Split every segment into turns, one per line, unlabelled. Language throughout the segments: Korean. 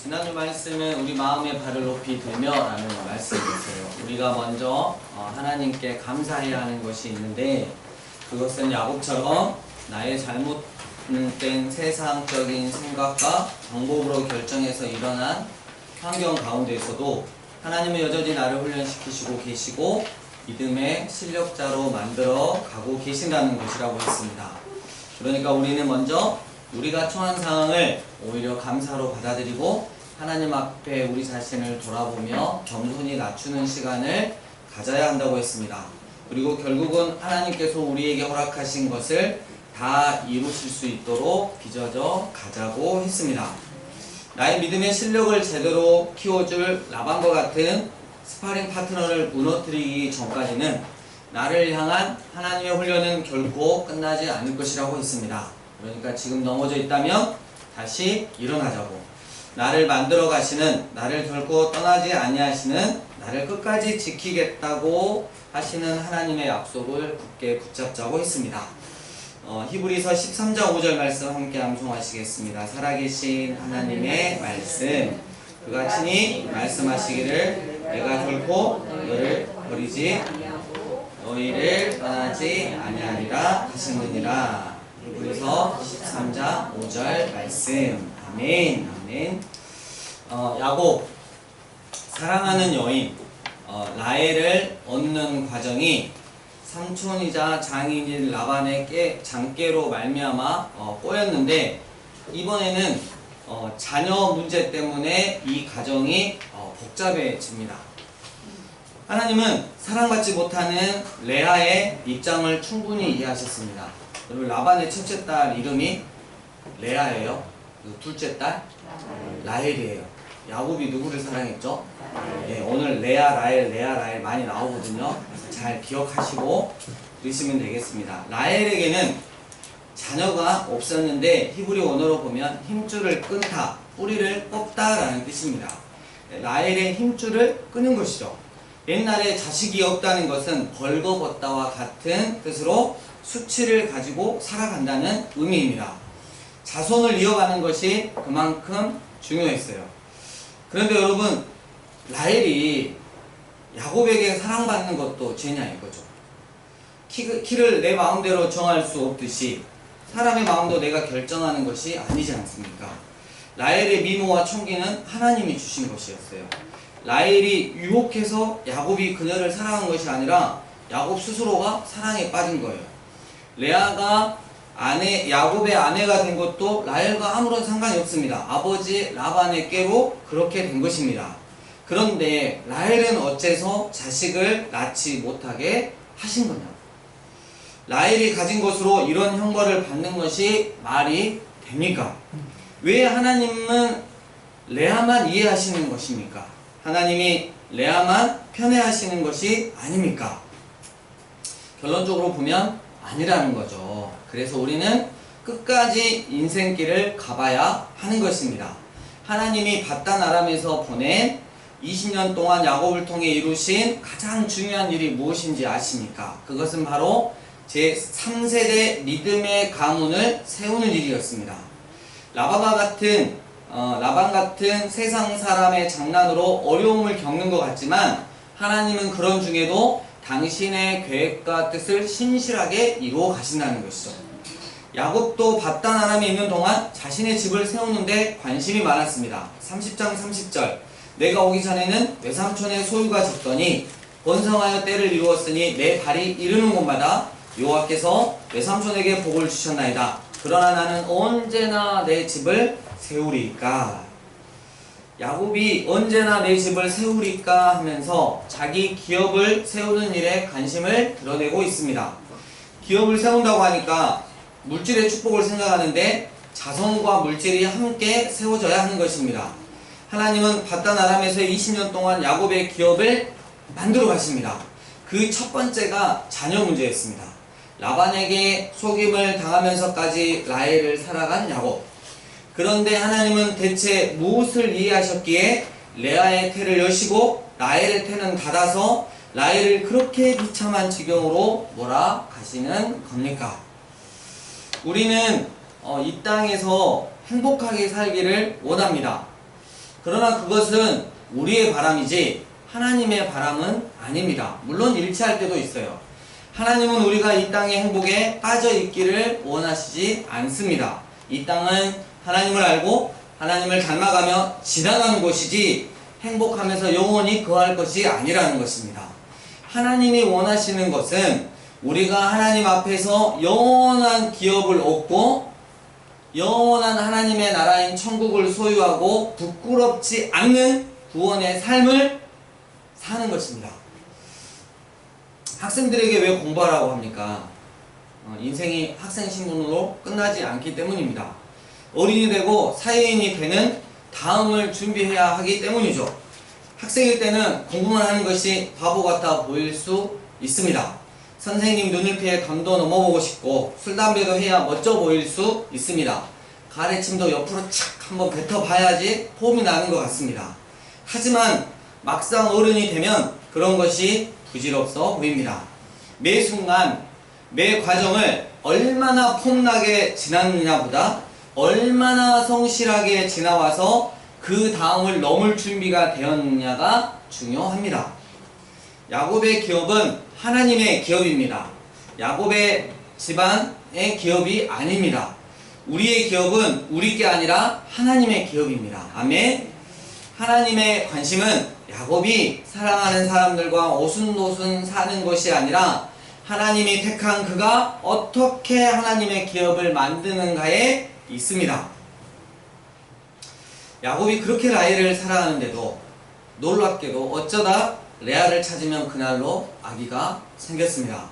지난주 말씀은 우리 마음의 발을 높이 들며 라는 말씀이었어요. 우리가 먼저 하나님께 감사해야 하는 것이 있는데, 그것은 야곱처럼 나의 잘못된 세상적인 생각과 방법으로 결정해서 일어난 환경 가운데에서도 하나님은 여전히 나를 훈련시키시고 계시고 믿음의 실력자로 만들어 가고 계신다는 것이라고 했습니다. 그러니까 우리는 먼저 우리가 처한 상황을 오히려 감사로 받아들이고 하나님 앞에 우리 자신을 돌아보며 겸손히 낮추는 시간을 가져야 한다고 했습니다. 그리고 결국은 하나님께서 우리에게 허락하신 것을 다 이루실 수 있도록 빚어져 가자고 했습니다. 나의 믿음의 실력을 제대로 키워줄 라반과 같은 스파링 파트너를 무너뜨리기 전까지는 나를 향한 하나님의 훈련은 결코 끝나지 않을 것이라고 했습니다. 그러니까 지금 넘어져 있다면 다시 일어나자고, 나를 만들어 가시는, 나를 결코 떠나지 아니하시는, 나를 끝까지 지키겠다고 하시는 하나님의 약속을 굳게 붙잡자고 했습니다. 히브리서 13장 5절 말씀 함께 암송하시겠습니다. 살아계신 하나님의 말씀, 그가 친히 말씀하시기를 내가 결코 너를 버리지 너희를 떠나지 아니하리라 하시느니라. 히브리서 13장 5절 말씀. 아멘. 아멘. 야곱, 사랑하는 여인 라헬을 얻는 과정이 삼촌이자 장인인 라반의 장계로 말미암아 꼬였는데, 이번에는 자녀 문제 때문에 이 가정이 복잡해집니다. 하나님은 사랑받지 못하는 레아의 입장을 충분히 이해하셨습니다. 여러분, 라반의 첫째 딸 이름이 레아예요. 둘째 딸 라헬이에요. 야곱이 누구를 사랑했죠? 네, 오늘 레아 라헬 많이 나오거든요. 그래서 잘 기억하시고 들으시면 되겠습니다. 라헬에게는 자녀가 없었는데 히브리 원어로 보면 힘줄을 끊다, 뿌리를 뽑다 라는 뜻입니다. 라헬의 힘줄을 끊은 것이죠. 옛날에 자식이 없다는 것은 벌거벗다와 같은 뜻으로 수치를 가지고 살아간다는 의미입니다. 자손을 이어가는 것이 그만큼 중요했어요. 그런데 여러분, 라헬이 야곱에게 사랑받는 것도 죄냐 이거죠. 키를 내 마음대로 정할 수 없듯이 사람의 마음도 내가 결정하는 것이 아니지 않습니까? 라헬의 미모와 총기는 하나님이 주신 것이었어요. 라헬이 유혹해서 야곱이 그녀를 사랑한 것이 아니라 야곱 스스로가 사랑에 빠진 거예요. 레아가 야곱의 아내가 된 것도 라헬과 아무런 상관이 없습니다. 아버지 라반의 꾀로 그렇게 된 것입니다. 그런데 라헬은 어째서 자식을 낳지 못하게 하신 거냐고. 라헬이 가진 것으로 이런 형벌을 받는 것이 말이 됩니까? 왜 하나님은 레아만 이해하시는 것입니까? 하나님이 레아만 편애하시는 것이 아닙니까? 결론적으로 보면 아니라는 거죠. 그래서 우리는 끝까지 인생길을 가봐야 하는 것입니다. 하나님이 바단 아람에서 보낸 20년 동안 야곱을 통해 이루신 가장 중요한 일이 무엇인지 아십니까? 그것은 바로 제3세대 믿음의 가문을 세우는 일이었습니다. 라반 같은 세상 사람의 장난으로 어려움을 겪는 것 같지만 하나님은 그런 중에도 당신의 계획과 뜻을 신실하게 이루어 가신다는 것이죠. 야곱도 바단 아람에 있는 동안 자신의 집을 세우는데 관심이 많았습니다. 30장 30절, 내가 오기 전에는 외삼촌의 소유가 적더니 번성하여 때를 이루었으니 내 발이 이르는 곳마다 여호와께서 외삼촌에게 복을 주셨나이다. 그러나 나는 언제나 내 집을 세우리까. 야곱이 언제나 내 집을 세우리까 하면서 자기 기업을 세우는 일에 관심을 드러내고 있습니다. 기업을 세운다고 하니까 물질의 축복을 생각하는데 자손과 물질이 함께 세워져야 하는 것입니다. 하나님은 바단 아람에서 20년 동안 야곱의 기업을 만들어 가십니다. 그 첫 번째가 자녀 문제였습니다. 라반에게 속임을 당하면서까지 라헬을 살아간 야곱. 그런데 하나님은 대체 무엇을 이해하셨기에 레아의 태를 여시고 라헬의 태는 닫아서 라헬을 그렇게 비참한 지경으로 몰아가시는 겁니까? 우리는 이 땅에서 행복하게 살기를 원합니다. 그러나 그것은 우리의 바람이지 하나님의 바람은 아닙니다. 물론 일치할 때도 있어요. 하나님은 우리가 이 땅의 행복에 빠져 있기를 원하시지 않습니다. 이 땅은 하나님을 알고 하나님을 닮아가며 지나가는 곳이지 행복하면서 영원히 거할 것이 아니라는 것입니다. 하나님이 원하시는 것은 우리가 하나님 앞에서 영원한 기업을 얻고 영원한 하나님의 나라인 천국을 소유하고 부끄럽지 않는 구원의 삶을 사는 것입니다. 학생들에게 왜 공부하라고 합니까? 인생이 학생 신분으로 끝나지 않기 때문입니다. 어린이 되고 사회인이 되는 다음을 준비해야 하기 때문이죠. 학생일 때는 공부만 하는 것이 바보 같아 보일 수 있습니다. 선생님 눈을 피해 담도 넘어보고 싶고 술, 담배도 해야 멋져 보일 수 있습니다. 가래침도 옆으로 착 한번 뱉어봐야지 폼이 나는 것 같습니다. 하지만 막상 어른이 되면 그런 것이 부질없어 보입니다. 매 순간, 매 과정을 얼마나 폼나게 지났느냐보다 얼마나 성실하게 지나와서 그 다음을 넘을 준비가 되었느냐가 중요합니다. 야곱의 기업은 하나님의 기업입니다. 야곱의 집안의 기업이 아닙니다. 우리의 기업은 우리 게 아니라 하나님의 기업입니다. 아멘. 하나님의 관심은 야곱이 사랑하는 사람들과 오순도순 사는 것이 아니라 하나님이 택한 그가 어떻게 하나님의 기업을 만드는가에 있습니다. 야곱이 그렇게 라헬을 사랑하는데도 놀랍게도 어쩌다 레아를 찾으면 그날로 아기가 생겼습니다.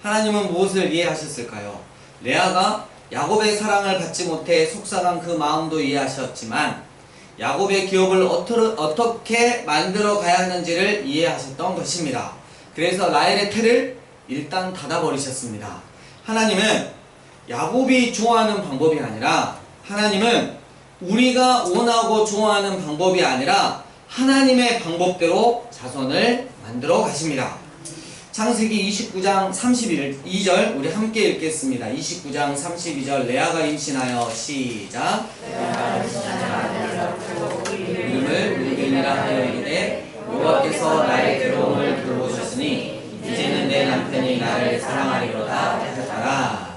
하나님은 무엇을 이해하셨을까요? 레아가 야곱의 사랑을 받지 못해 속상한 그 마음도 이해하셨지만 야곱의 기업을 어떻게 만들어 가야 하는지를 이해하셨던 것입니다. 그래서 라헬의 태를 일단 닫아버리셨습니다. 하나님은 야곱이 좋아하는 방법이 아니라 하나님은 우리가 원하고 좋아하는 방법이 아니라 하나님의 방법대로 자손을 만들어 가십니다. 창세기 29장 32절 우리 함께 읽겠습니다. 29장 32절 레아가 임신하여 시작. 이름을 루벤이라 하여 이르되 여호와께서 나의 괴로움을 돌보셨으니 이제는 내 남편이 나를 사랑하리로다 하셨더라.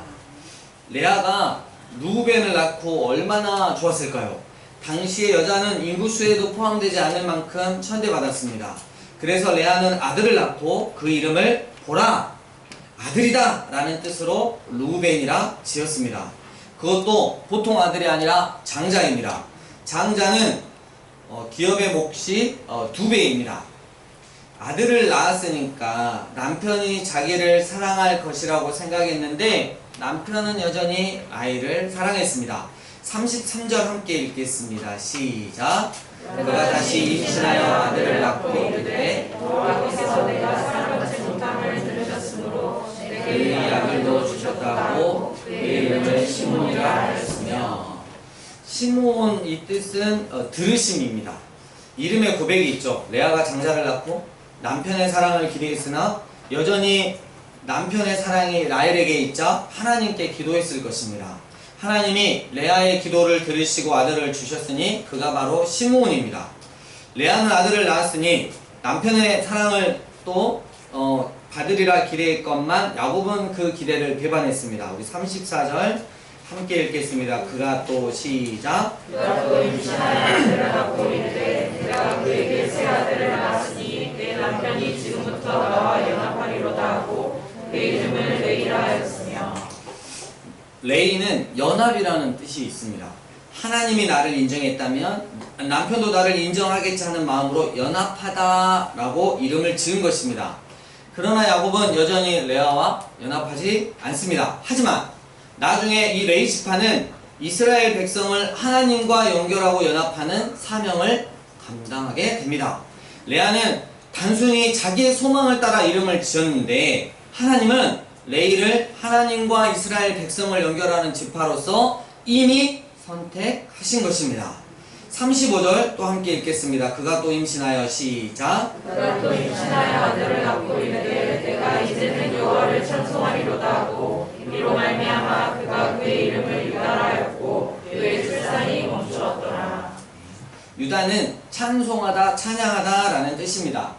레아가 루벤을 낳고 얼마나 좋았을까요? 당시의 여자는 인구수에도 포함되지 않을 만큼 천대받았습니다. 그래서 레아는 아들을 낳고 그 이름을 보라 아들이다 라는 뜻으로 루벤이라 지었습니다. 그것도 보통 아들이 아니라 장자입니다. 장자는 기업의 몫이 2배입니다. 아들을 낳았으니까 남편이 자기를 사랑할 것이라고 생각했는데 남편은 여전히 아이를 사랑했습니다. 33절 함께 읽겠습니다. 시작. 그가 다시 임신하여 아들을 낳고 이르되 여호와께서 내가 사랑받지 못함을 들으셨으므로 그의 아들도 주셨다고 그의 이름을 시몬이라 하였으며 시몬 이 뜻은 들으심입니다. 이름에 고백이 있죠. 레아가 장자를 낳고 남편의 사랑을 기대했으나 여전히 남편의 사랑이 라헬에게 있자 하나님께 기도했을 것입니다. 하나님이 레아의 기도를 들으시고 아들을 주셨으니 그가 바로 시므온입니다. 레아는 아들을 낳았으니 남편의 사랑을 또 받으리라 기대했건만 야곱은 그 기대를 배반했습니다. 우리 34절 함께 읽겠습니다. 그가 또 시작. 그가 또 임신하여 아들을 낳고 이르되 내가 그에게 새 아들을 낳았으니 내 남편이 지금부터 나와 연합하리로다 하고 그의 이름을 레이라 하였으며 레이는 연합이라는 뜻이 있습니다. 하나님이 나를 인정했다면 남편도 나를 인정하겠지 하는 마음으로 연합하다라고 이름을 지은 것입니다. 그러나 야곱은 여전히 레아와 연합하지 않습니다. 하지만 나중에 이 레이 지파는 이스라엘 백성을 하나님과 연결하고 연합하는 사명을 감당하게 됩니다. 레아는 단순히 자기의 소망을 따라 이름을 지었는데 하나님은 레이를 하나님과 이스라엘 백성을 연결하는 지파로서 이미 선택하신 것입니다. 35절 또 함께 읽겠습니다. 그가 또 임신하여 시작. 그가 또 임신하여 아들을 낳고 이르되 내가 이제는 여호와를 찬송하리로다 하고 이로 말미암아 그가 그의 이름을 유다라 하였고 그의 출산이 멈추었더라. 유다는 찬송하다, 찬양하다 라는 뜻입니다.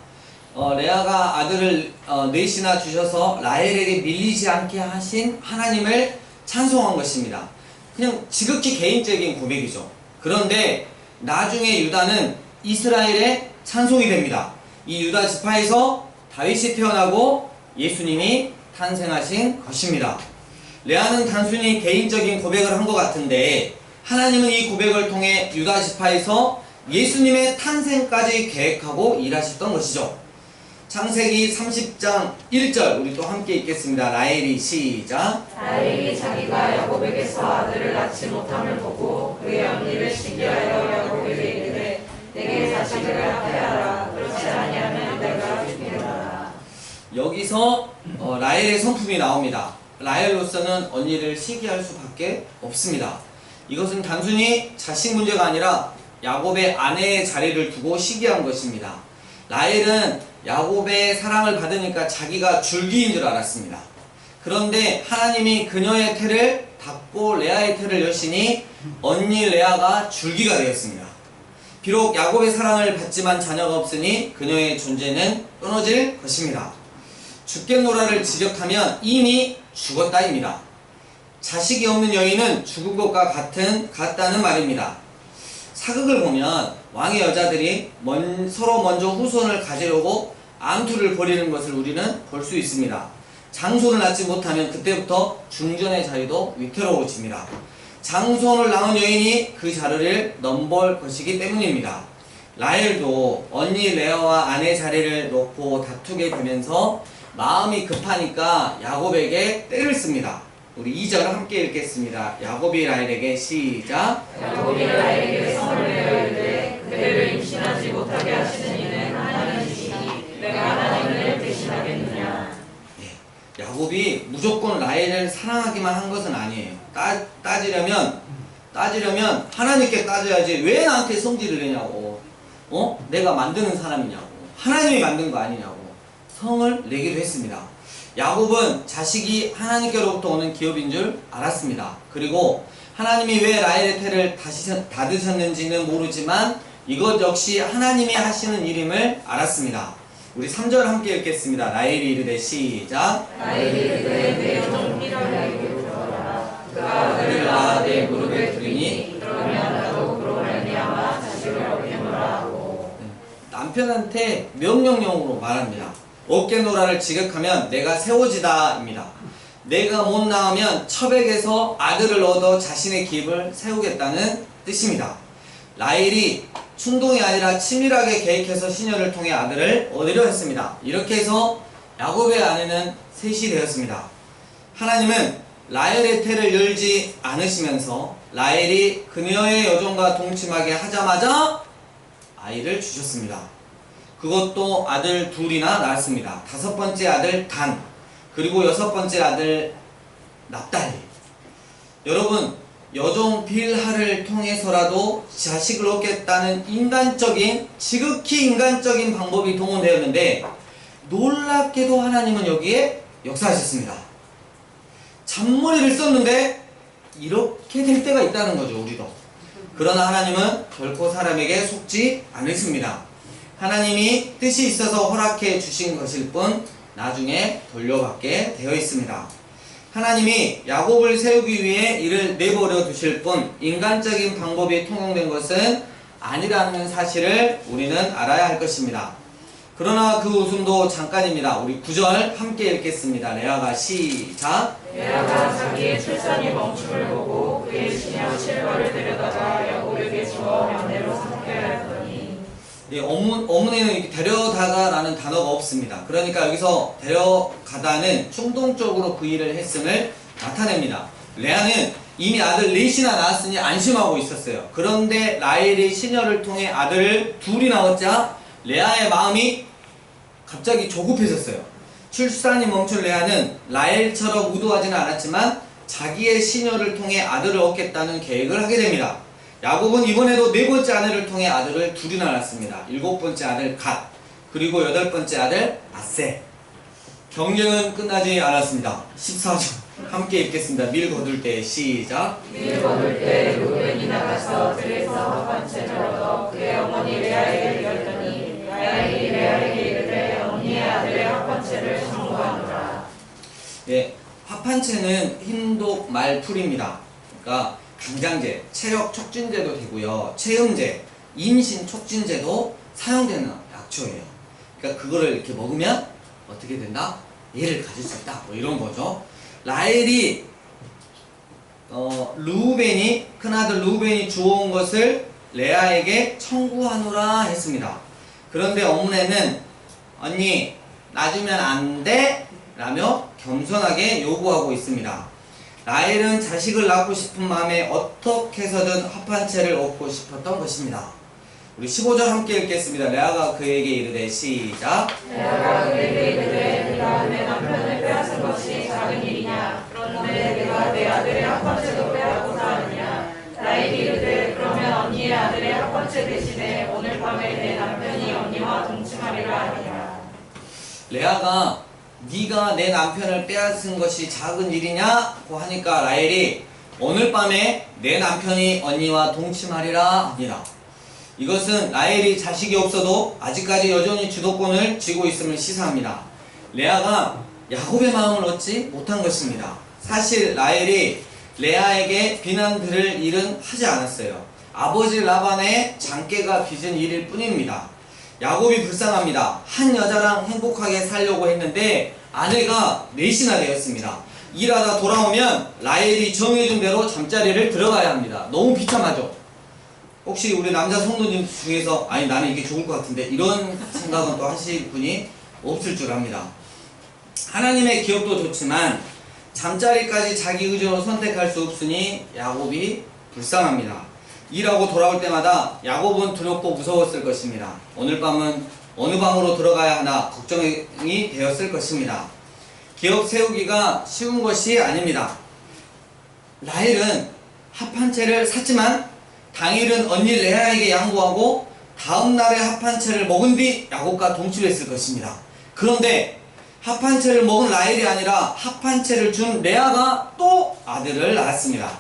레아가 아들을 넷이나 주셔서 라헬에게 밀리지 않게 하신 하나님을 찬송한 것입니다. 그냥 지극히 개인적인 고백이죠. 그런데 나중에 유다는 이스라엘의 찬송이 됩니다. 이 유다 지파에서 다윗이 태어나고 예수님이 탄생하신 것입니다. 레아는 단순히 개인적인 고백을 한 것 같은데 하나님은 이 고백을 통해 유다 지파에서 예수님의 탄생까지 계획하고 일하셨던 것이죠. 창세기 30장 1절 우리 또 함께 읽겠습니다. 라헬이 시작.
라헬이 자기가 야곱에게서 아들을 낳지 못함을 보고 그의 언니를 시기하여 야곱에게 이르되 내게 자식을 낳게 하라. 그렇지 아니하면 내가 죽이리라.
여기서 라헬의 성품이 나옵니다. 라헬로서는 언니를 시기할 수밖에 없습니다. 이것은 단순히 자식 문제가 아니라 야곱의 아내의 자리를 두고 시기한 것입니다. 라헬은 야곱의 사랑을 받으니까 자기가 줄기인 줄 알았습니다. 그런데 하나님이 그녀의 태를 닫고 레아의 태를 여시니 언니 레아가 줄기가 되었습니다. 비록 야곱의 사랑을 받지만 자녀가 없으니 그녀의 존재는 끊어질 것입니다. 죽겠노라를 직역하면 이미 죽었다입니다. 자식이 없는 여인은 죽은 것과 같다는 말입니다. 사극을 보면 왕의 여자들이 서로 먼저 후손을 가지려고 암투를 벌이는 것을 우리는 볼 수 있습니다. 장손을 낳지 못하면 그때부터 중전의 자리도 위태로워집니다. 장손을 낳은 여인이 그 자리를 넘볼 것이기 때문입니다. 라헬도 언니 레아와 아내 자리를 놓고 다투게 되면서 마음이 급하니까 야곱에게 떼를 씁니다. 우리 2절 함께 읽겠습니다. 야곱이 라헬에게 시작.
야곱이 라헬에게 성을 내어 이르되 그대를 임신하지 못하게 하시는 이는 하나님이시니 내가 하나님을 대신하겠느냐.
야곱이 무조건 라헬을 사랑하기만 한 것은 아니에요. 따지려면 하나님께 따져야지 왜 나한테 성질을 내냐고. 내가 만드는 사람이냐고. 하나님이 만든 거 아니냐고. 성을 내기도 했습니다. 야곱은 자식이 하나님께로부터 오는 기업인 줄 알았습니다. 그리고 하나님이 왜 라헬의 태를 닫으셨는지는 모르지만 이것 역시 하나님이 하시는 일임을 알았습니다. 우리 3절 함께 읽겠습니다. 라헬이 이르되 시작.
라헬이 이르되 내 종 빌하에게 물어라. 그가 아들을 낳아 내 무릎에 두리니 그러면 나도 그로 말미암아 자식을 얻게 노라 하고.
남편한테 명령형으로 말합니다. 얻게노라를 직역하면 내가 세워지다입니다. 내가 못 낳으면 처백에서 아들을 얻어 자신의 기업을 세우겠다는 뜻입니다. 라헬이 충동이 아니라 치밀하게 계획해서 시녀를 통해 아들을 얻으려 했습니다. 이렇게 해서 야곱의 아내는 셋이 되었습니다. 하나님은 라헬의 태를 열지 않으시면서 라헬이 그녀의 여종과 동침하게 하자마자 아이를 주셨습니다. 그것도 아들 둘이나 낳았습니다. 5번째 아들 단, 그리고 6번째 아들 납달리. 여러분, 여종 빌하를 통해서라도 자식을 얻겠다는 지극히 인간적인 방법이 동원되었는데 놀랍게도 하나님은 여기에 역사하셨습니다. 잔머리를 썼는데 이렇게 될 때가 있다는 거죠, 우리도. 그러나 하나님은 결코 사람에게 속지 않으십니다. 하나님이 뜻이 있어서 허락해 주신 것일 뿐 나중에 돌려받게 되어 있습니다. 하나님이 야곱을 세우기 위해 이를 내버려 두실 뿐 인간적인 방법이 통용된 것은 아니라는 사실을 우리는 알아야 할 것입니다. 그러나 그 웃음도 잠깐입니다. 우리 9절 함께 읽겠습니다. 레아가 시작.
레아가 자기의 출산이 멈춤을 보고 그의 시녀 실과를 데려다가 야곱에게 주어 며느리로 삼게 하였더니.
어문에는 이렇게 데려다가 라는 단어가 없습니다. 그러니까 여기서 데려가다는 충동적으로 그 일을 했음을 나타냅니다. 레아는 이미 아들 넷이나 낳았으니 안심하고 있었어요. 그런데 라헬이 시녀를 통해 아들을 둘이 낳았자 레아의 마음이 갑자기 조급해졌어요. 출산이 멈춘 레아는 라헬처럼 의도하지는 않았지만 자기의 시녀를 통해 아들을 얻겠다는 계획을 하게 됩니다. 야곱은 이번에도 4번째 아내를 통해 아들을 둘이나 낳았습니다. 7번째 아들 갓, 그리고 8번째 아들 아셀. 경쟁은 끝나지 않았습니다. 14절 함께 읽겠습니다. 밀 거둘 때 시작.
밀 거둘 때 루벤이 나가서 들에서 한 번째를 얻어 그의
예, 합한체는 흰독 말풀입니다. 그러니까 강장제, 체력 촉진제도 되고요. 체음제, 임신 촉진제도 사용되는 약초예요. 그러니까 그거를 이렇게 먹으면 어떻게 된다? 얘를 가질 수 있다. 뭐 이런 거죠. 라헬이 르우벤이 큰아들 르우벤이 주워온 것을 레아에게 청구하노라 했습니다. 그런데 어머니는 언니 놔주면 안 돼? 라며 겸손하게 요구하고 있습니다. 라헬은 자식을 낳고 싶은 마음에 어떻게 해서든 합한체를 얻고 싶었던 것입니다. 우리 15절 함께 읽겠습니다. 레아가 그에게 이르되 시작.
레아가 그에게 이르되 네가 내 남편을 빼앗은 것이 작은 일이냐? 그런데 내가 내 아들의 합한체도 빼앗고자 하느냐? 라헬이 이르되 그러면 언니의 아들의 합한체 대신에 오늘 밤에 내 남편이 언니와 동침하리라 하니라.
레아가 네가 내 남편을 빼앗은 것이 작은 일이냐고 하니까 라헬이 오늘 밤에 내 남편이 언니와 동침하리라 합니다. 이것은 라헬이 자식이 없어도 아직까지 여전히 주도권을 쥐고 있음을 시사합니다. 레아가 야곱의 마음을 얻지 못한 것입니다. 사실 라헬이 레아에게 비난 들을 일은 하지 않았어요. 아버지 라반의 장깨가 빚은 일일 뿐입니다. 야곱이 불쌍합니다. 한 여자랑 행복하게 살려고 했는데 아내가 넷이나 되었습니다. 일하다 돌아오면 라헬이 정해준 대로 잠자리를 들어가야 합니다. 너무 비참하죠? 혹시 우리 남자 성도님 중에서 아니 나는 이게 좋을 것 같은데 이런 생각은 또 하실 분이 없을 줄 압니다. 하나님의 기업도 좋지만 잠자리까지 자기 의지로 선택할 수 없으니 야곱이 불쌍합니다. 일하고 돌아올 때마다 야곱은 두렵고 무서웠을 것입니다. 오늘 밤은 어느 방으로 들어가야 하나 걱정이 되었을 것입니다. 기업 세우기가 쉬운 것이 아닙니다. 라헬은 합한채를 샀지만 당일은 언니 레아에게 양보하고 다음날에 합한채를 먹은 뒤 야곱과 동침했을 것입니다. 그런데 합한채를 먹은 라헬이 아니라 합한채를 준 레아가 또 아들을 낳았습니다.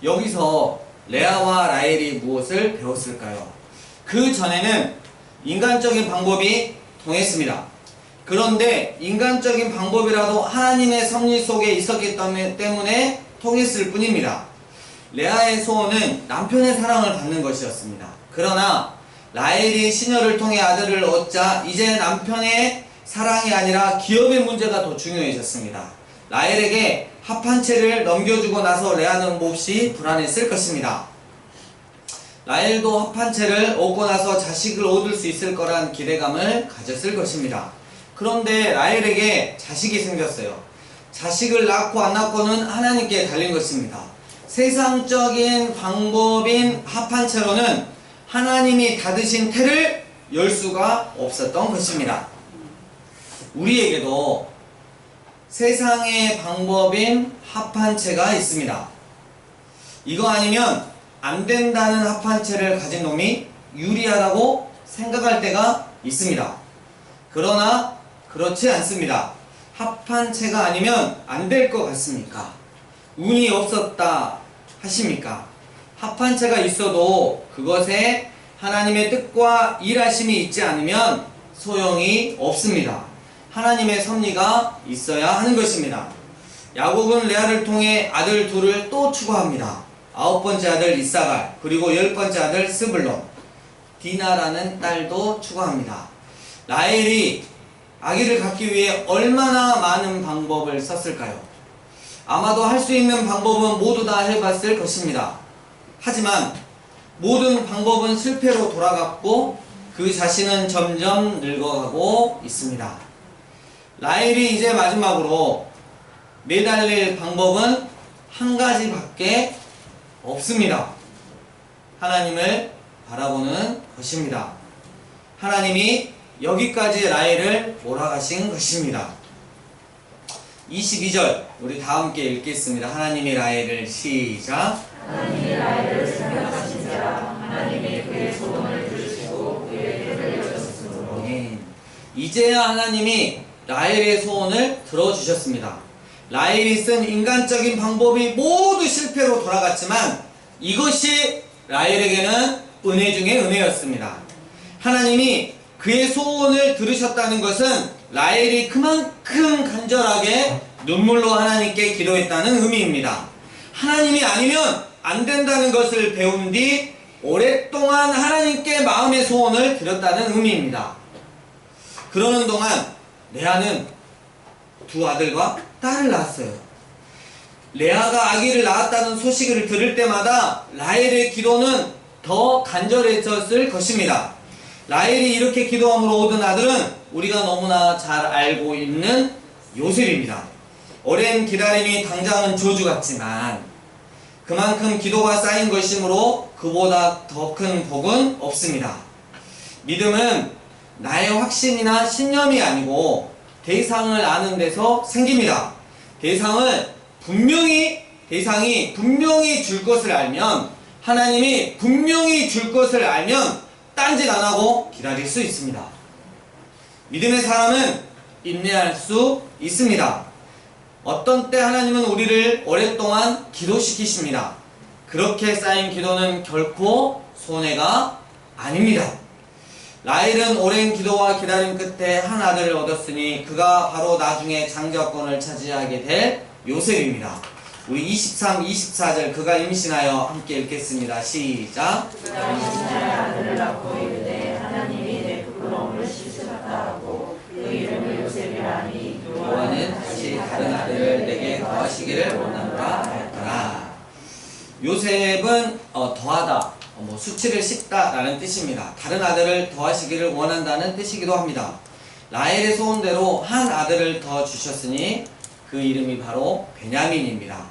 여기서 레아와 라헬이 무엇을 배웠을까요? 그 전에는 인간적인 방법이 통했습니다. 그런데 인간적인 방법이라도 하나님의 섭리 속에 있었기 때문에 통했을 뿐입니다. 레아의 소원은 남편의 사랑을 받는 것이었습니다. 그러나 라헬이 시녀를 통해 아들을 얻자 이제 남편의 사랑이 아니라 기업의 문제가 더 중요해졌습니다. 라헬에게 합한채를 넘겨주고 나서 레아는 몹시 불안했을 것입니다. 라헬도 합한채를 얻고 나서 자식을 얻을 수 있을 거란 기대감을 가졌을 것입니다. 그런데 라헬에게 자식이 생겼어요. 자식을 낳고 안 낳고는 하나님께 달린 것입니다. 세상적인 방법인 합한채로는 하나님이 닫으신 태를 열 수가 없었던 것입니다. 우리에게도 세상의 방법인 합한채가 있습니다. 이거 아니면 안 된다는 합한채를 가진 놈이 유리하다고 생각할 때가 있습니다. 그러나 그렇지 않습니다. 합한채가 아니면 안 될 것 같습니까? 운이 없었다 하십니까? 합한채가 있어도 그것에 하나님의 뜻과 일하심이 있지 않으면 소용이 없습니다. 하나님의 섭리가 있어야 하는 것입니다. 야곱은 레아를 통해 아들 둘을 또 추구합니다. 9번째 아들 이사갈, 그리고 10번째 아들 스불론, 디나라는 딸도 추구합니다. 라헬이 아기를 갖기 위해 얼마나 많은 방법을 썼을까요? 아마도 할 수 있는 방법은 모두 다 해봤을 것입니다. 하지만 모든 방법은 실패로 돌아갔고 그 자신은 점점 늙어가고 있습니다. 라헬이 이제 마지막으로 매달릴 방법은 한 가지밖에 없습니다. 하나님을 바라보는 것입니다. 하나님이 여기까지 라헬을 몰아가신 것입니다. 22절 우리 다 함께 읽겠습니다. 하나님이 라헬을 시작.
하나님이 라헬을 생각하신지라 하나님이 그의 소원을 들으시고 그의 혀를 여셨으므로.
이제야 하나님이 라헬의 소원을 들어주셨습니다. 라헬이 쓴 인간적인 방법이 모두 실패로 돌아갔지만 이것이 라헬에게는 은혜 중에 은혜였습니다. 하나님이 그의 소원을 들으셨다는 것은 라헬이 그만큼 간절하게 눈물로 하나님께 기도했다는 의미입니다. 하나님이 아니면 안 된다는 것을 배운 뒤 오랫동안 하나님께 마음의 소원을 드렸다는 의미입니다. 그러는 동안 레아는 두 아들과 딸을 낳았어요. 레아가 아기를 낳았다는 소식을 들을 때마다 라헬의 기도는 더 간절해졌을 것입니다. 라헬이 이렇게 기도함으로 얻은 아들은 우리가 너무나 잘 알고 있는 요셉입니다. 오랜 기다림이 당장은 저주 같지만 그만큼 기도가 쌓인 것이므로 그보다 더 큰 복은 없습니다. 믿음은 나의 확신이나 신념이 아니고 대상을 아는 데서 생깁니다. 대상이 분명히 줄 것을 알면, 하나님이 분명히 줄 것을 알면 딴짓 안 하고 기다릴 수 있습니다. 믿음의 사람은 인내할 수 있습니다. 어떤 때 하나님은 우리를 오랫동안 기도시키십니다. 그렇게 쌓인 기도는 결코 손해가 아닙니다. 라헬은 오랜 기도와 기다림 끝에 한 아들을 얻었으니 그가 바로 나중에 장자권을 차지하게 될 요셉입니다. 우리 23, 24절 그가 임신하여 함께 읽겠습니다. 시작.
그가 임신하여 아들을 낳고 이르되 하나님이 내 부끄러움을 씻으셨다 하고 그 이름을 요셉이라 하니
여호와는 다시 다른 아들을 내게 더하시기를 원하노라 하였더라. 요셉은 더하다, 수치를 씻다 라는 뜻입니다. 다른 아들을 더하시기를 원한다는 뜻이기도 합니다. 라헬의 소원대로 한 아들을 더 주셨으니 그 이름이 바로 베냐민입니다.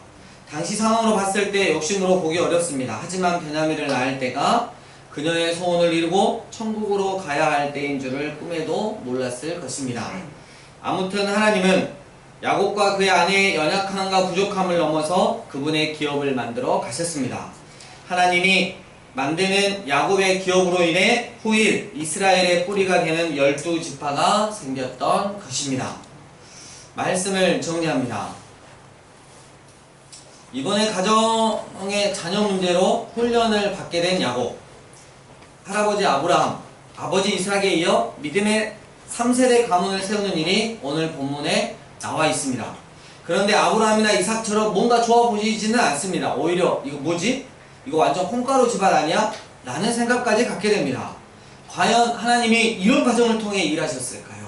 당시 상황으로 봤을 때 욕심으로 보기 어렵습니다. 하지만 베냐민을 낳을 때가 그녀의 소원을 이루고 천국으로 가야 할 때인 줄을 꿈에도 몰랐을 것입니다. 아무튼 하나님은 야곱과 그의 아내의 연약함과 부족함을 넘어서 그분의 기업을 만들어 가셨습니다. 하나님이 만드는 야곱의 기업으로 인해 후일 이스라엘의 뿌리가 되는 12지파가 생겼던 것입니다. 말씀을 정리합니다. 이번에 가정의 자녀 문제로 훈련을 받게 된 야곱, 할아버지 아브라함, 아버지 이삭에 이어 믿음의 3세대 가문을 세우는 일이 오늘 본문에 나와 있습니다. 그런데 아브라함이나 이삭처럼 뭔가 좋아 보이지는 않습니다. 오히려 이거 뭐지? 이거 완전 콩가루 집안 아니야? 라는 생각까지 갖게 됩니다. 과연 하나님이 이런 과정을 통해 일하셨을까요?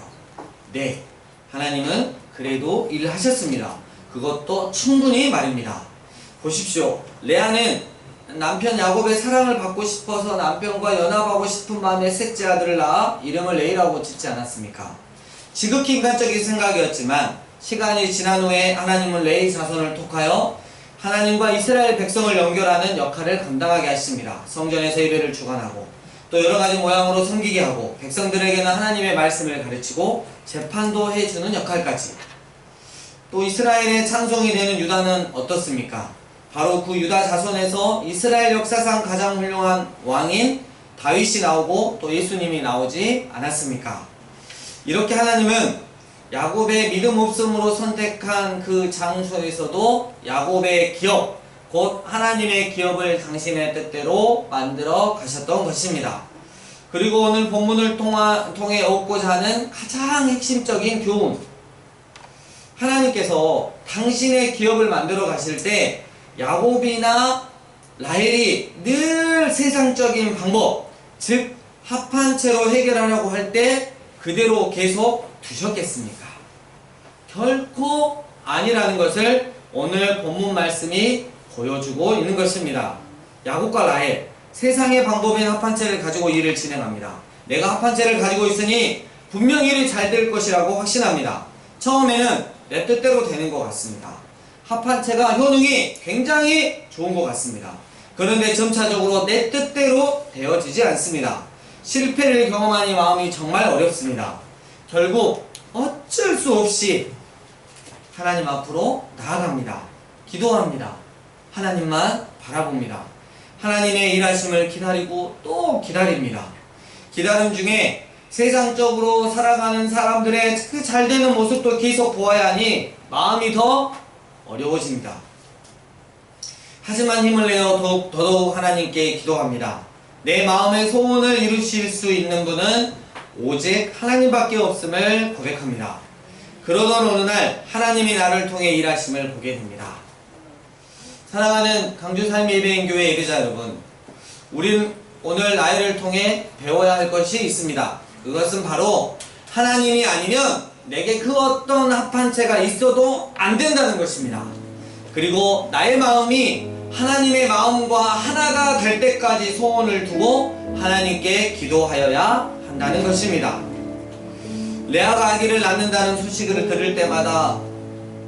네, 하나님은 그래도 일을 하셨습니다. 그것도 충분히 말입니다. 보십시오. 레아는 남편 야곱의 사랑을 받고 싶어서 남편과 연합하고 싶은 마음에 셋째 아들을 낳아 이름을 레이라고 짓지 않았습니까? 지극히 인간적인 생각이었지만 시간이 지난 후에 하나님은 레이 자손을 톡하여 하나님과 이스라엘 백성을 연결하는 역할을 감당하게 하십니다. 성전에서 예배를 주관하고 또 여러가지 모양으로 섬기게 하고 백성들에게는 하나님의 말씀을 가르치고 재판도 해주는 역할까지. 또 이스라엘의 찬송이 되는 유다는 어떻습니까? 바로 그 유다 자손에서 이스라엘 역사상 가장 훌륭한 왕인 다윗이 나오고 또 예수님이 나오지 않았습니까? 이렇게 하나님은 야곱의 믿음 없음으로 선택한 그 장소에서도 야곱의 기업, 곧 하나님의 기업을 당신의 뜻대로 만들어 가셨던 것입니다. 그리고 오늘 본문을 통해 얻고자 하는 가장 핵심적인 교훈, 하나님께서 당신의 기업을 만들어 가실 때 야곱이나 라헬이 늘 세상적인 방법, 즉 합한 채로 해결하려고 할 때 그대로 계속 두셨겠습니까? 결코 아니라는 것을 오늘 본문 말씀이 보여주고 있는 것입니다. 야곱과 라헬, 세상의 방법인 합한체를 가지고 일을 진행합니다. 내가 합한체를 가지고 있으니 분명 일이 잘 될 것이라고 확신합니다. 처음에는 내 뜻대로 되는 것 같습니다. 합한체가 효능이 굉장히 좋은 것 같습니다. 그런데 점차적으로 내 뜻대로 되어지지 않습니다. 실패를 경험하니 마음이 정말 어렵습니다. 결국 어쩔 수 없이 하나님 앞으로 나아갑니다. 기도합니다. 하나님만 바라봅니다. 하나님의 일하심을 기다리고 또 기다립니다. 기다림 중에 세상적으로 살아가는 사람들의 그 잘되는 모습도 계속 보아야 하니 마음이 더 어려워집니다. 하지만 힘을 내어 더더욱 하나님께 기도합니다. 내 마음의 소원을 이루실 수 있는 분은 오직 하나님밖에 없음을 고백합니다. 그러던 어느 날 하나님이 나를 통해 일하심을 보게 됩니다. 사랑하는 강주 삶예배인교회 예배자 여러분, 우리는 오늘 나이를 통해 배워야 할 것이 있습니다. 그것은 바로 하나님이 아니면 내게 그 어떤 합한 채가 있어도 안 된다는 것입니다. 그리고 나의 마음이 하나님의 마음과 하나가 될 때까지 소원을 두고 하나님께 기도하여야 한다는 것입니다. 레아가 아기를 낳는다는 소식을 들을 때마다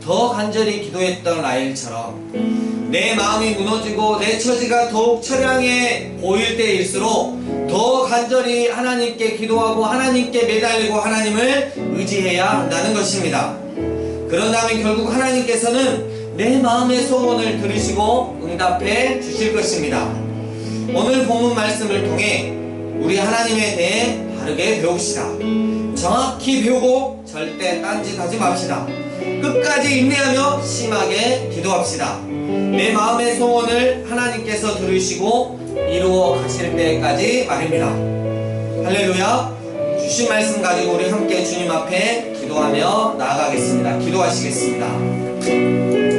더 간절히 기도했던 라헬처럼 내 마음이 무너지고 내 처지가 더욱 처량해 보일 때일수록 더 간절히 하나님께 기도하고 하나님께 매달리고 하나님을 의지해야 한다는 것입니다. 그런다면 결국 하나님께서는 내 마음의 소원을 들으시고 응답해 주실 것입니다. 오늘 본문 말씀을 통해 우리 하나님에 대해 바르게 배웁시다. 정확히 배우고 절대 딴짓하지 맙시다. 끝까지 인내하며 심하게 기도합시다. 내 마음의 소원을 하나님께서 들으시고 이루어 가실 때까지 말입니다. 할렐루야. 주신 말씀 가지고 우리 함께 주님 앞에 기도하며 나아가겠습니다. 기도하시겠습니다.